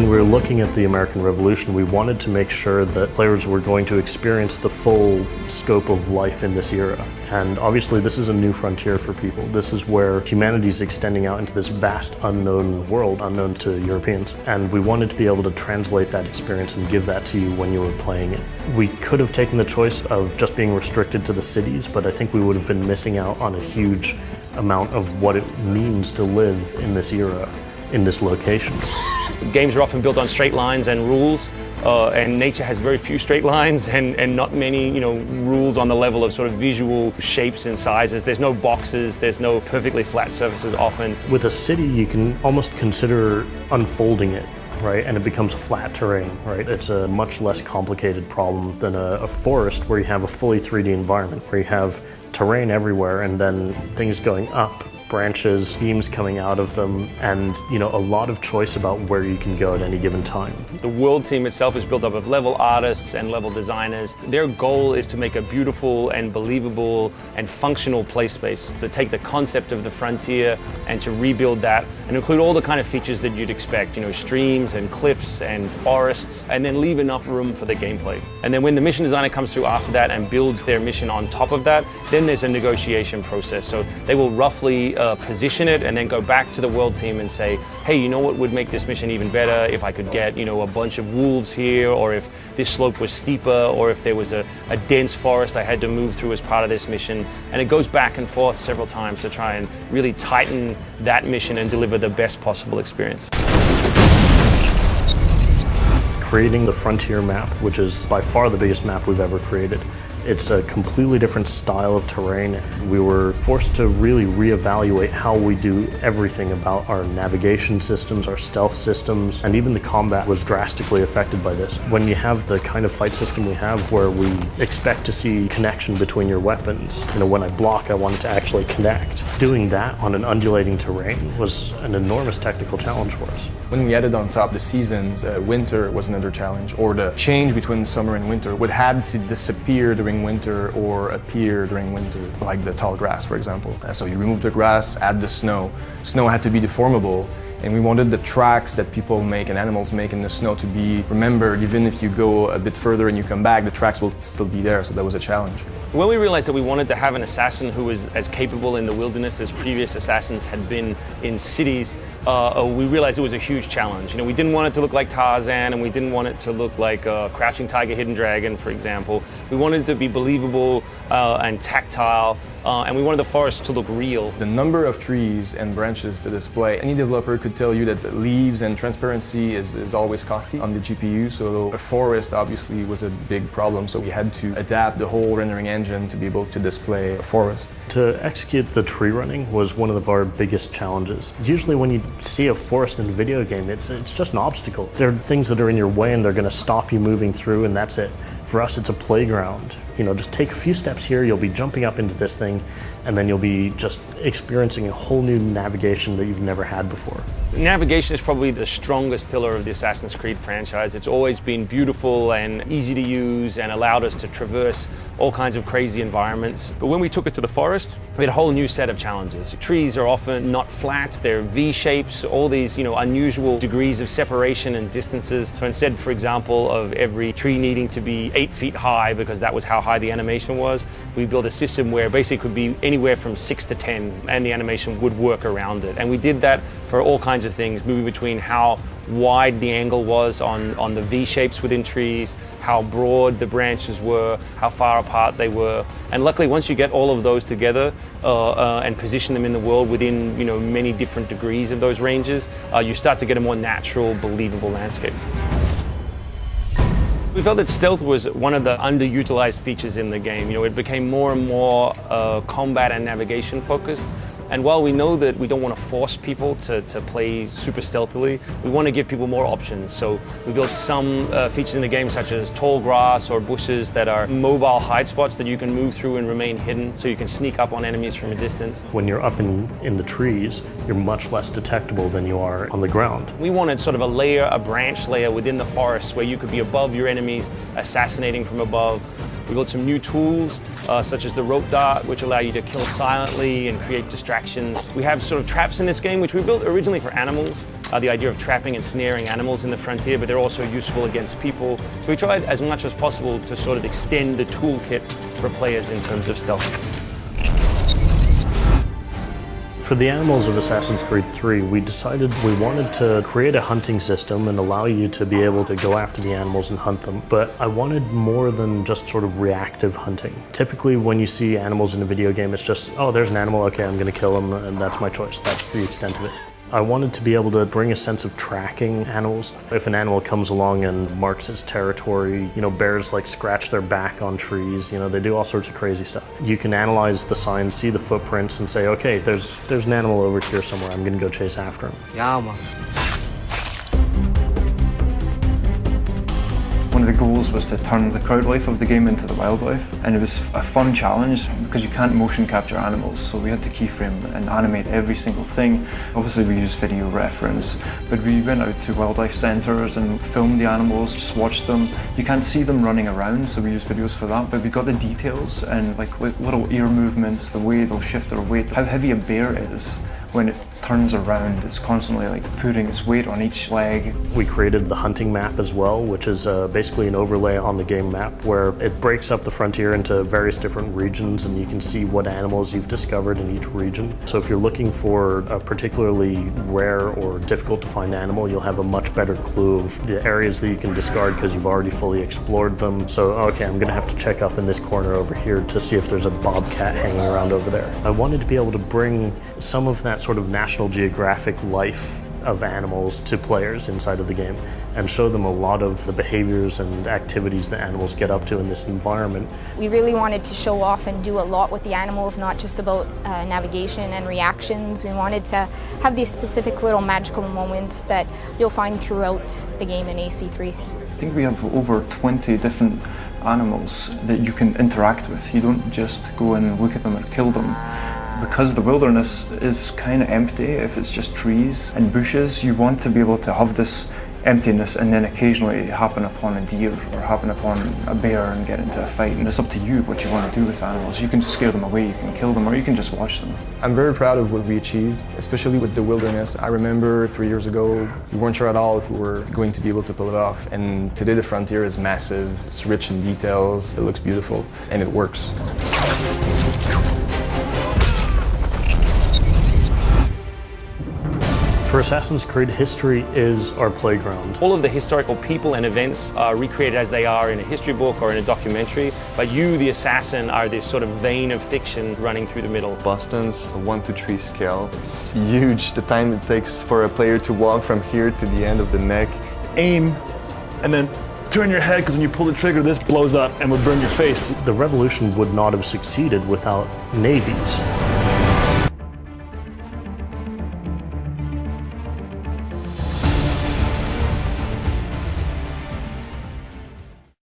When we were looking at the American Revolution, we wanted to make sure that players were going to experience the full scope of life in this era. And obviously this is a new frontier for people. This is where humanity is extending out into this vast unknown world, unknown to Europeans. And we wanted to be able to translate that experience and give that to you when you were playing it. We could have taken the choice of just being restricted to the cities, but I think we would have been missing out on a huge amount of what it means to live in this era, in this location. Games are often built on straight lines and rules, and nature has very few straight lines and not many, rules on the level of sort of visual shapes and sizes. There's no boxes, there's no perfectly flat surfaces often. With a city, you can almost consider unfolding it, right? And it becomes a flat terrain, right? It's a much less complicated problem than a forest where you have a fully 3D environment, where you have terrain everywhere and then things going up, branches, beams coming out of them, and a lot of choice about where you can go at any given time. The world team itself is built up of level artists and level designers. Their goal is to make a beautiful and believable and functional play space, to take the concept of the frontier and to rebuild that and include all the kind of features that you'd expect, streams and cliffs and forests, and then leave enough room for the gameplay. And then when the mission designer comes through after that and builds their mission on top of that, then there's a negotiation process. So they will roughly position it and then go back to the world team and say, hey, you know what would make this mission even better if I could get, a bunch of wolves here, or if this slope was steeper, or if there was a dense forest I had to move through as part of this mission. And it goes back and forth several times to try and really tighten that mission and deliver the best possible experience. Creating the frontier map, which is by far the biggest map we've ever created. It's a completely different style of terrain. We were forced to really reevaluate how we do everything about our navigation systems, our stealth systems, and even the combat was drastically affected by this. When you have the kind of fight system we have where we expect to see connection between your weapons, when I block, I want it to actually connect. Doing that on an undulating terrain was an enormous technical challenge for us. When we added on top the seasons, winter was another challenge, or the change between summer and winter would have to disappear during winter or appear during winter, like the tall grass, for example. So you remove the grass, add the snow. Snow had to be deformable, and we wanted the tracks that people make and animals make in the snow to be remembered. Even if you go a bit further and you come back, the tracks will still be there, so that was a challenge. When we realized that we wanted to have an assassin who was as capable in the wilderness as previous assassins had been in cities, we realized it was a huge challenge. We didn't want it to look like Tarzan, and we didn't want it to look like Crouching Tiger, Hidden Dragon, for example. We wanted it to be believable and tactile, and we wanted the forest to look real. The number of trees and branches to display, any developer could tell you that leaves and transparency is always costly on the GPU, so a forest obviously was a big problem, so we had to adapt the whole rendering engine to be able to display a forest. To execute the tree running was one of our biggest challenges. Usually when you see a forest in a video game, it's just an obstacle. There are things that are in your way and they're going to stop you moving through, and that's it. For us, it's a playground. Just take a few steps here, you'll be jumping up into this thing, and then you'll be just experiencing a whole new navigation that you've never had before. Navigation is probably the strongest pillar of the Assassin's Creed franchise. It's always been beautiful and easy to use and allowed us to traverse all kinds of crazy environments. But when we took it to the forest, we had a whole new set of challenges. Trees are often not flat, they're V-shapes, all these unusual degrees of separation and distances. So instead, for example, of every tree needing to be 8 feet high, because that was how high the animation was, we built a system where basically it could be anywhere from 6 to 10 and the animation would work around it. And we did that for all kinds of things, moving between how wide the angle was on the V-shapes within trees, how broad the branches were, how far apart they were. And luckily, once you get all of those together and position them in the world within many different degrees of those ranges, you start to get a more natural, believable landscape. We felt that stealth was one of the underutilized features in the game. It became more and more combat and navigation focused. And while we know that we don't want to force people to play super stealthily, we want to give people more options. So we built some features in the game, such as tall grass or bushes that are mobile hide spots that you can move through and remain hidden, so you can sneak up on enemies from a distance. When you're up in the trees, you're much less detectable than you are on the ground. We wanted sort of a branch layer within the forest where you could be above your enemies, assassinating from above. We built some new tools, such as the rope dart, which allow you to kill silently and create distractions. We have sort of traps in this game, which we built originally for animals, the idea of trapping and snaring animals in the frontier, but they're also useful against people. So we tried as much as possible to sort of extend the toolkit for players in terms of stealth. For the animals of Assassin's Creed 3, we decided we wanted to create a hunting system and allow you to be able to go after the animals and hunt them. But I wanted more than just sort of reactive hunting. Typically when you see animals in a video game, it's just, oh, there's an animal, okay, I'm gonna kill him, and that's my choice. That's the extent of it. I wanted to be able to bring a sense of tracking animals. If an animal comes along and marks its territory, bears like scratch their back on trees, they do all sorts of crazy stuff. You can analyze the signs, see the footprints, and say, okay, there's an animal over here somewhere, I'm gonna go chase after him. Yeah, man. One of the goals was to turn the crowd life of the game into the wildlife, and it was a fun challenge because you can't motion capture animals, so we had to keyframe and animate every single thing. Obviously we used video reference, but we went out to wildlife centres and filmed the animals, just watched them. You can't see them running around, so we used videos for that, but we got the details and like little ear movements, the way they'll shift their weight, how heavy a bear is. When it turns around, it's constantly like putting its weight on each leg. We created the hunting map as well, which is basically an overlay on the game map where it breaks up the frontier into various different regions, and you can see what animals you've discovered in each region. So if you're looking for a particularly rare or difficult to find animal, you'll have a much better clue of the areas that you can discard because you've already fully explored them. So, okay, I'm gonna have to check up in this corner over here to see if there's a bobcat hanging around over there. I wanted to be able to bring some of that sort of National Geographic life of animals to players inside of the game and show them a lot of the behaviors and activities that animals get up to in this environment. We really wanted to show off and do a lot with the animals, not just about navigation and reactions. We wanted to have these specific little magical moments that you'll find throughout the game in AC3. I think we have over 20 different animals that you can interact with. You don't just go and look at them or kill them. Because the wilderness is kind of empty, if it's just trees and bushes, you want to be able to have this emptiness and then occasionally happen upon a deer or happen upon a bear and get into a fight. And it's up to you what you want to do with animals. You can scare them away, you can kill them, or you can just watch them. I'm very proud of what we achieved, especially with the wilderness. I remember 3 years ago, we weren't sure at all if we were going to be able to pull it off. And today the frontier is massive, it's rich in details, it looks beautiful, and it works. For Assassin's Creed, history is our playground. All of the historical people and events are recreated as they are in a history book or in a documentary, but you, the assassin, are this sort of vein of fiction running through the middle. Boston's 1-to-3 scale. It's huge, the time it takes for a player to walk from here to the end of the neck. Aim, and then turn your head, because when you pull the trigger, this blows up and would burn your face. The revolution would not have succeeded without navies.